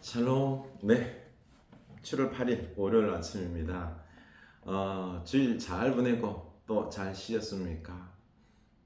샬롬. 네, 7월 8일 월요일 아침입니다. 주일 잘 보내고 또 잘 쉬었습니까?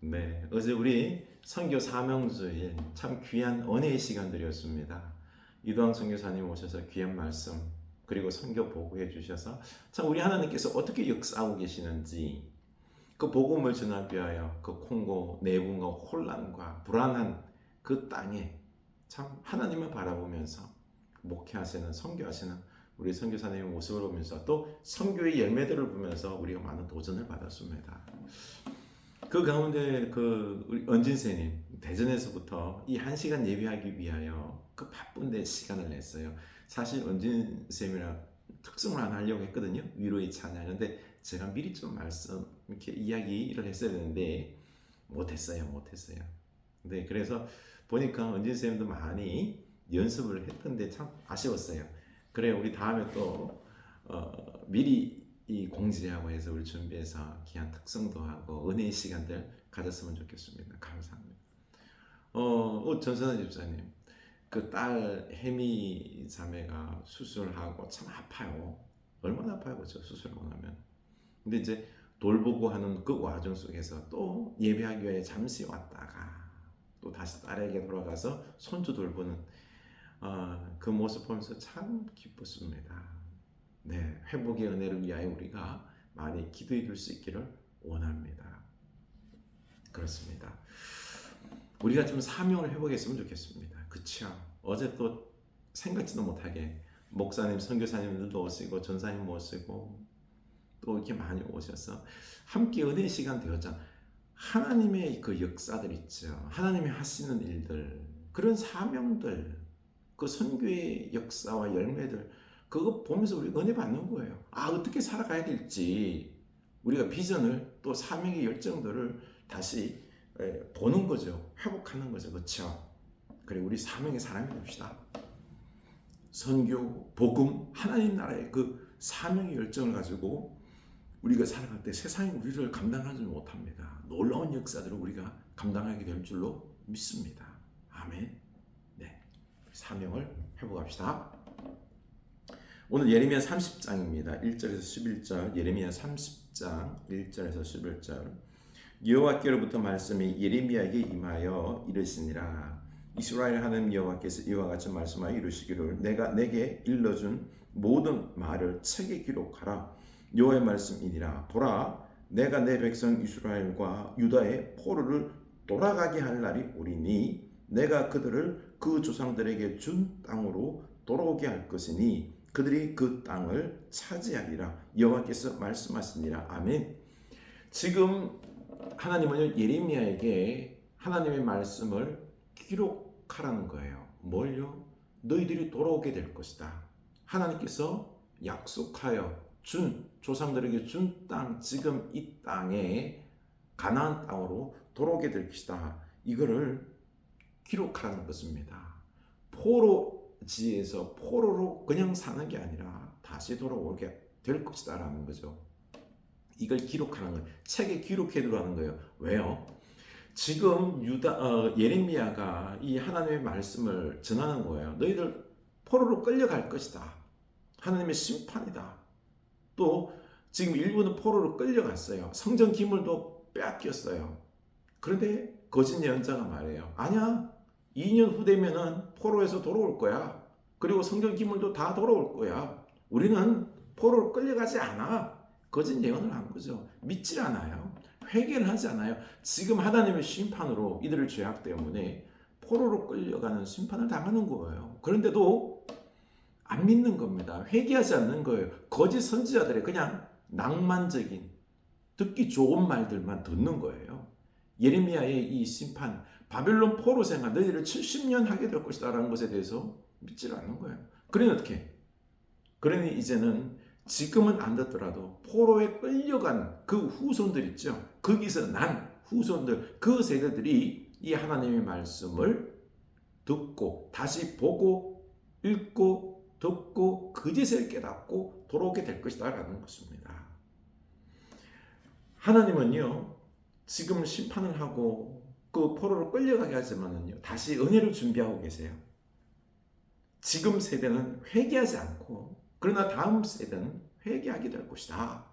네, 어제 우리 선교 사명주일 참 귀한 은혜의 시간들이었습니다. 이도항 선교사님 오셔서 귀한 말씀 그리고 선교 보고해 주셔서 참 우리 하나님께서 어떻게 역사하고 계시는지 그 복음을 전하기 위하여 그 콩고 내분과 혼란과 불안한 그 땅에 참 하나님을 바라보면서 목회하시는 선교하시는 우리 선교사님의 모습을 보면서 또 선교의 열매들을 보면서 우리가 많은 도전을 받았습니다. 그 가운데 그 우리 은진쌤님 대전에서부터 이 1시간 예배하기 위하여 그 바쁜데 시간을 냈어요. 사실 은진쌤이랑 특성을 하나 하려고 했거든요. 위로의 찬양. 근데 제가 미리 좀 말씀 이렇게 이야기를 했어야 되는데 못했어요. 네, 그래서 보니까 은진쌤도 많이 연습을 했던데 참 아쉬웠어요. 그래, 우리 다음에 또 미리 이 공지하고 해서 우리 준비해서 귀한 특성도 하고 은혜의 시간들 가졌으면 좋겠습니다. 감사합니다. 전선아 집사님, 그 딸 혜미 자매가 수술하고 참 아파요. 얼마나 아파요, 그죠? 수술하고 나면. 근데 이제 돌보고 하는 그 과정 속에서 또 예배하기 위해 잠시 왔다가 또 다시 딸에게 돌아가서 손주 돌보는 그 모습 보면서 참 기뻤습니다. 네, 회복의 은혜를 위하여 우리가 많이 기도해 줄 수 있기를 원합니다. 그렇습니다. 우리가 좀 사명을 회복했으면 좋겠습니다. 그쵸? 어제 또 생각지도 못하게 목사님, 선교사님들도 오시고 전사님 오시고 또 이렇게 많이 오셔서 함께 은혜 시간 되었잖아. 하나님의 그 역사들 있죠. 하나님이 하시는 일들, 그런 사명들, 그 선교의 역사와 열매들, 그거 보면서 우리 은혜 받는 거예요. 어떻게 살아가야 될지 우리가 비전을 또 사명의 열정들을 다시 보는 거죠. 회복하는 거죠. 그렇죠? 그래, 우리 사명의 사람이 됩시다. 선교, 복음, 하나님 나라의 그 사명의 열정을 가지고 우리가 살아갈 때 세상이 우리를 감당하지 못합니다. 놀라운 역사들을 우리가 감당하게 될 줄로 믿습니다. 아멘. 네, 사명을 회복합시다. 오늘 예레미야 30장입니다. 1절에서 11절. 예레미야 30장 1절에서 11절. 여호와께로부터 말씀이 예레미야에게 임하여 이르시니라. 이스라엘 하나님 여호와께서 이와 같이 말씀하여 이르시기를 내가 내게 일러준 모든 말을 책에 기록하라. 여호와의 말씀이니라. 보라, 내가 내 백성 이스라엘과 유다의 포로를 돌아가게 할 날이 오리니 내가 그들을 그 조상들에게 준 땅으로 돌아오게 할 것이니 그들이 그 땅을 차지하리라. 여호와께서 말씀하시니라. 아멘. 지금 하나님은 예레미야에게 하나님의 말씀을 기록하라는 거예요. 뭘요? 너희들이 돌아오게 될 것이다. 하나님께서 약속하여 준 조상들에게 준 땅, 지금 이 땅에 가나안 땅으로 돌아오게 될 것이다. 이거를 기록하는 것입니다. 포로지에서 포로로 그냥 사는 게 아니라 다시 돌아오게 될 것이다 라는 거죠. 이걸 기록하는 거예요. 책에 기록해 두라는 거예요. 왜요? 지금 예레미야가 이 하나님의 말씀을 전하는 거예요. 너희들 포로로 끌려갈 것이다. 하나님의 심판이다. 또 지금 일부는 포로로 끌려갔어요. 성전 기물도 빼앗겼어요. 그런데 거짓 예언자가 말해요. 아니야. 2년 후되면은 포로에서 돌아올 거야. 그리고 성전 기물도 다 돌아올 거야. 우리는 포로로 끌려가지 않아. 거짓 예언을 한 거죠. 믿질 않아요. 회개를 하지 않아요. 지금 하나님의 심판으로 이들의 죄악 때문에 포로로 끌려가는 심판을 당하는 거예요. 그런데도 안 믿는 겁니다. 회개하지 않는 거예요. 거짓 선지자들의 그냥 낭만적인 듣기 좋은 말들만 듣는 거예요. 예레미야의 이 심판, 바벨론 포로 생활, 너희를 70년 하게 될 것이다 라는 것에 대해서 믿지 않는 거예요. 그러니 어떻게? 그러니 이제는 지금은 안 듣더라도 포로에 끌려간 그 후손들 있죠. 거기서 난 후손들, 그 세대들이 이 하나님의 말씀을 듣고 다시 보고 읽고 듣고 그제서야 깨닫고 돌아오게 될 것이다 라는 것입니다. 하나님은요, 지금 심판을 하고 그 포로로 끌려가게 하지만은요, 다시 은혜를 준비하고 계세요. 지금 세대는 회개하지 않고 그러나 다음 세대는 회개하게 될 것이다.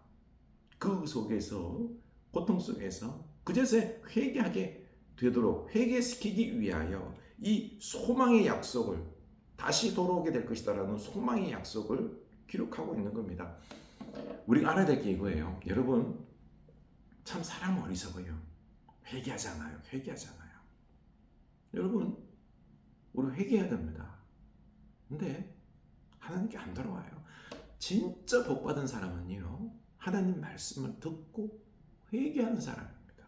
그 속에서 고통 속에서 그제서 회개하게 되도록 회개시키기 위하여 이 소망의 약속을 다시 돌아오게 될 것이다라는 소망의 약속을 기록하고 있는 겁니다. 우리가 알아야 될 게 이거예요. 여러분 참 사람 어리석어요. 회개하잖아요. 회개하잖아요. 여러분 우리 회개해야 됩니다. 근데 하나님께 안 돌아와요. 진짜 복받은 사람은요, 하나님 말씀을 듣고 회개하는 사람입니다.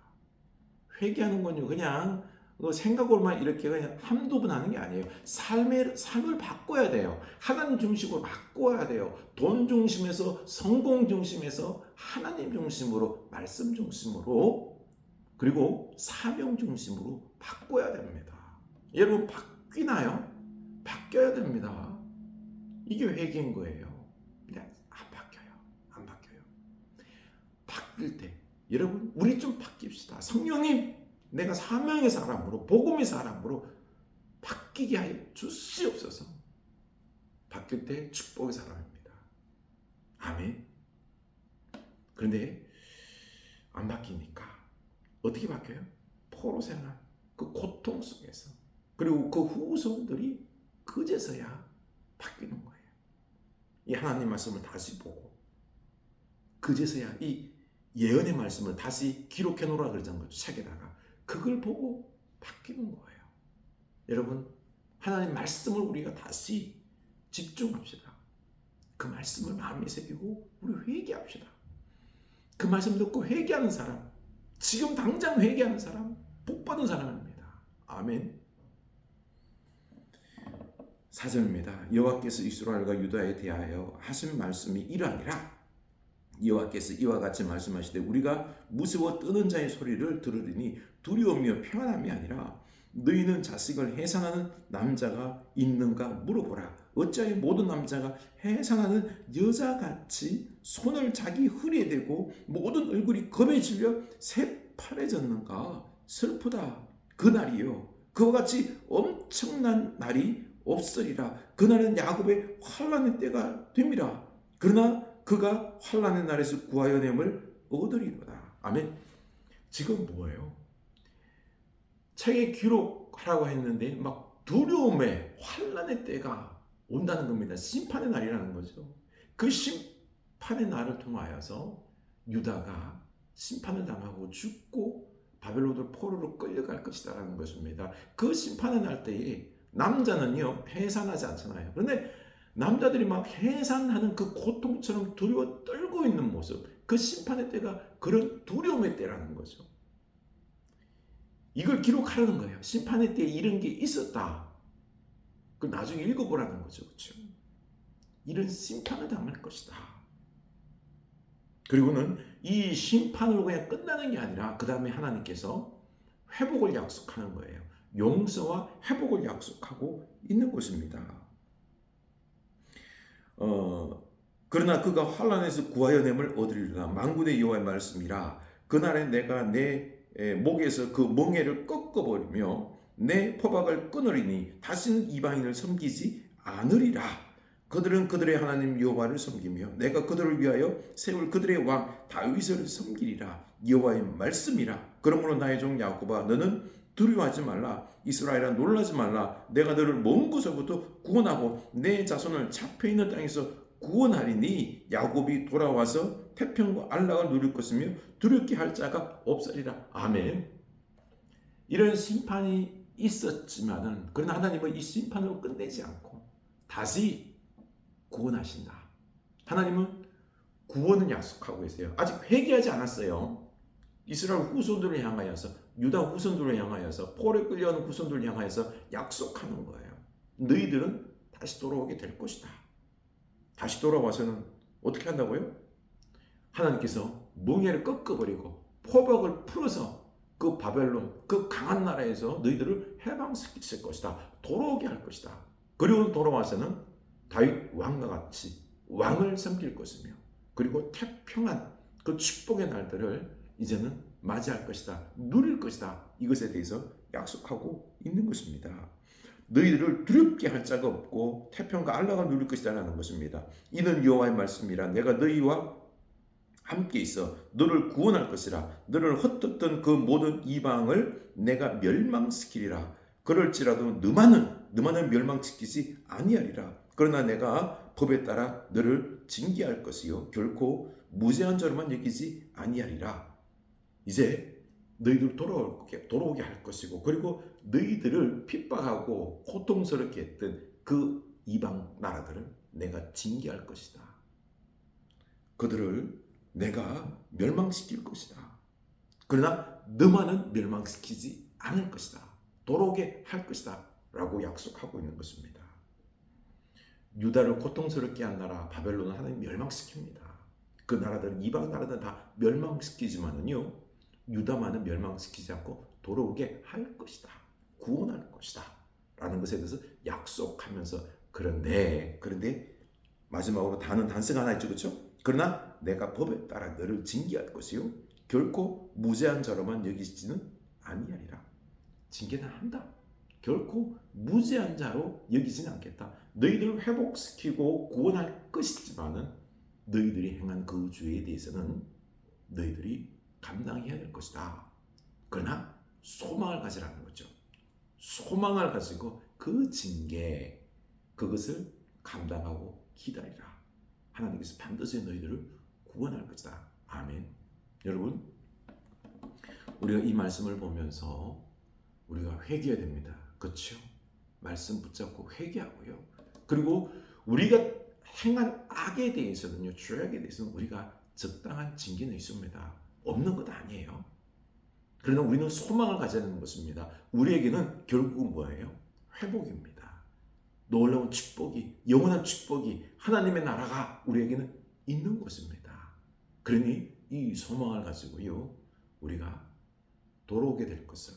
회개하는 건요, 그냥 생각으로만 이렇게 그냥 한두 번 하는 게 아니에요. 삶을 바꿔야 돼요. 하나님 중심으로 바꿔야 돼요. 돈 중심에서, 성공 중심에서 하나님 중심으로, 말씀 중심으로, 그리고 사명 중심으로 바꿔야 됩니다. 여러분 바뀌나요? 바뀌어야 됩니다. 이게 회개인 거예요. 근데 안 바뀌어요. 안 바뀌어요. 바뀔 때 여러분 우리 좀 바뀝시다. 성령님 내가 사명의 사람으로 복음의 사람으로 바뀌게 하여 주시옵소서. 바뀔 때 축복의 사람입니다. 아멘. 그런데 안 바뀌니까 어떻게 바뀌어요? 포로 생활, 그 고통 속에서, 그리고 그 후손들이 그제서야 바뀌는 거예요. 이 하나님 말씀을 다시 보고 그제서야 이 예언의 말씀을 다시 기록해 놓으라 그러잖아요. 거죠. 책에다가 그걸 보고 바뀌는 거예요. 여러분 하나님 말씀을 우리가 다시 집중합시다. 그 말씀을 마음에 새기고 우리 회개합시다. 그 말씀 듣고 회개하는 사람, 지금 당장 회개하는 사람 복받은 사람입니다. 아멘. 4절입니다. 여호와께서 이스라엘과 유다에 대하여 하신 말씀이 이러하니라. 여호와께서 이와 같이 말씀하시되 우리가 무서워 뜨는 자의 소리를 들으리니 두려우며 평안함이 아니라 너희는 자식을 해산하는 남자가 있는가 물어보라. 어찌하여 모든 남자가 해산하는 여자같이 손을 자기 허리에 대고 모든 얼굴이 검에 질려 새파래졌는가. 슬프다. 그날이요 그와 같이 엄청난 날이 없으리라. 그날은 야곱의 환난의 때가 됩니다. 그러나 그가 환난의 날에서 구하여 냄을 얻으리로다. 아멘. 지금 뭐예요? 책에 기록하라고 했는데 막 두려움에 환난의 때가 온다는 겁니다. 심판의 날이라는 거죠. 그 심판의 날을 통하여서 유다가 심판을 당하고 죽고 바벨론으로 포로로 끌려갈 것이다라는 것입니다. 그 심판의 날 때에 남자는요 해산하지 않잖아요. 그런데 남자들이 막 해산하는 그 고통처럼 두려워 떨고 있는 모습, 그 심판의 때가 그런 두려움의 때라는 거죠. 이걸 기록하라는 거예요. 심판의 때에 이런 게 있었다. 그 나중에 읽어보라는 거죠. 그렇죠? 이런 심판을 당할 것이다. 그리고는 이 심판으로 그냥 끝나는 게 아니라 그 다음에 하나님께서 회복을 약속하는 거예요. 용서와 회복을 약속하고 있는 것입니다. 그러나 그가 환난에서 구하여 냄을 얻으리라. 만군의 여호와의 말씀이라. 그날에 내가 내 목에서 그 멍에를 꺾어버리며 내 포박을 끊으리니 다시는 이방인을 섬기지 않으리라. 그들은 그들의 하나님 여호와를 섬기며 내가 그들을 위하여 세울 그들의 왕 다윗을 섬기리라. 여호와의 말씀이라. 그러므로 나의 종 야곱아 너는 두려워하지 말라. 이스라엘아 놀라지 말라. 내가 너를 먼 곳에서부터 구원하고 내 자손을 잡혀있는 땅에서 구원하리니 야곱이 돌아와서 태평과 안락을 누릴 것이며 두렵게 할 자가 없으리라. 아멘. 이런 심판이 있었지만은 그러나 하나님은 이 심판으로 끝내지 않고 다시 구원하신다. 하나님은 구원을 약속하고 계세요. 아직 회개하지 않았어요. 이스라엘 후손들을 향하여서, 유다 후손들을 향하여서, 포로에 끌려오는 후손들을 향하여서 약속하는 거예요. 너희들은 다시 돌아오게 될 것이다. 다시 돌아와서는 어떻게 한다고요? 하나님께서 멍에를 꺾어버리고 포박을 풀어서 그 바벨론, 그 강한 나라에서 너희들을 해방시킬 것이다. 돌아오게 할 것이다. 그리고 돌아와서는 다윗 왕과 같이 왕을 섬길 것이며 그리고 태평한 그 축복의 날들을 이제는 맞이할 것이다. 누릴 것이다. 이것에 대해서 약속하고 있는 것입니다. 너희들을 두렵게 할 자가 없고 태평과 안락을 누릴 것이다라는 것입니다. 이는 여호와의 말씀이라. 내가 너희와 함께 있어 너를 구원할 것이라. 너를 헛되었던 그 모든 이방을 내가 멸망시키리라. 그럴지라도 너만은 멸망시키지 아니하리라. 그러나 내가 법에 따라 너를 징계할 것이요 결코 무죄한 자로만 여기지 아니하리라. 이제 너희들 돌아오게 할 것이고, 그리고 너희들을 핍박하고 고통스럽게 했던 그 이방 나라들을 내가 징계할 것이다. 그들을 내가 멸망시킬 것이다. 그러나 너만은 멸망시키지 않을 것이다. 돌아오게 할 것이다. 라고 약속하고 있는 것입니다. 유다를 고통스럽게 한 나라 바벨론은 하나님 멸망시킵니다. 그 나라들은, 이방 나라들은 다 멸망시키지만은요, 유다만은 멸망시키지 않고 돌아오게 할 것이다. 구원할 것이다. 라는 것에 대해서 약속하면서, 그런데 마지막으로 단서가 하나 있죠. 그렇죠? 그러나 내가 법에 따라 너를 징계할 것이요 결코 무죄한 자로만 여기지는 아니하리라. 징계는 한다. 결코 무죄한 자로 여기지는 않겠다. 너희들을 회복시키고 구원할 것이지만은 너희들이 행한 그 죄에 대해서는 너희들이 감당해야 될 것이다. 그러나 소망을 가지라는 거죠. 소망을 가지고 그 징계, 그것을 감당하고 기다리라. 하나님께서 반드시 너희들을 구원할 것이다. 아멘. 여러분, 우리가 이 말씀을 보면서 우리가 회개해야 됩니다. 그렇죠? 말씀 붙잡고 회개하고요. 그리고 우리가 행한 악에 대해서는요, 죄악에 대해서는 우리가 적당한 징계는 있습니다. 없는 것 아니에요. 그러나 우리는 소망을 가져야 하는 것입니다. 우리에게는 결국은 뭐예요? 회복입니다. 놀라운 축복이, 영원한 축복이, 하나님의 나라가 우리에게는 있는 것입니다. 그러니 이 소망을 가지고요, 우리가 돌아오게 될 것을,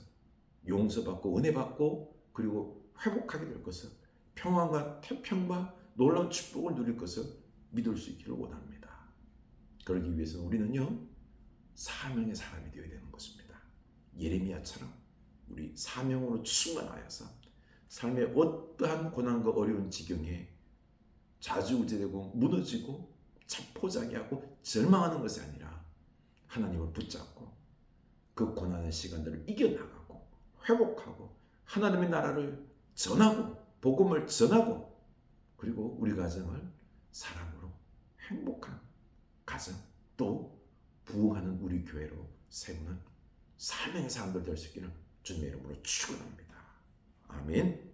용서받고 은혜받고 그리고 회복하게 될 것을, 평안과 태평과 놀라운 축복을 누릴 것을 믿을 수 있기를 원합니다. 그러기 위해서 우리는요, 사명의 사람이 되어야 되는 것입니다. 예레미야처럼 우리 사명으로 충만하여서 삶의 어떠한 고난과 어려운 지경에 좌지우지되고 무너지고 자포자기하고 절망하는 것이 아니라 하나님을 붙잡고 그 고난의 시간들을 이겨나가고 회복하고 하나님의 나라를 전하고 복음을 전하고, 그리고 우리 가정을 사랑으로 행복한 가정, 또 부흥하는 우리 교회로 세우는 사명의 사람들 될 수 있기를 주님의 이름으로 축원합니다. 아멘.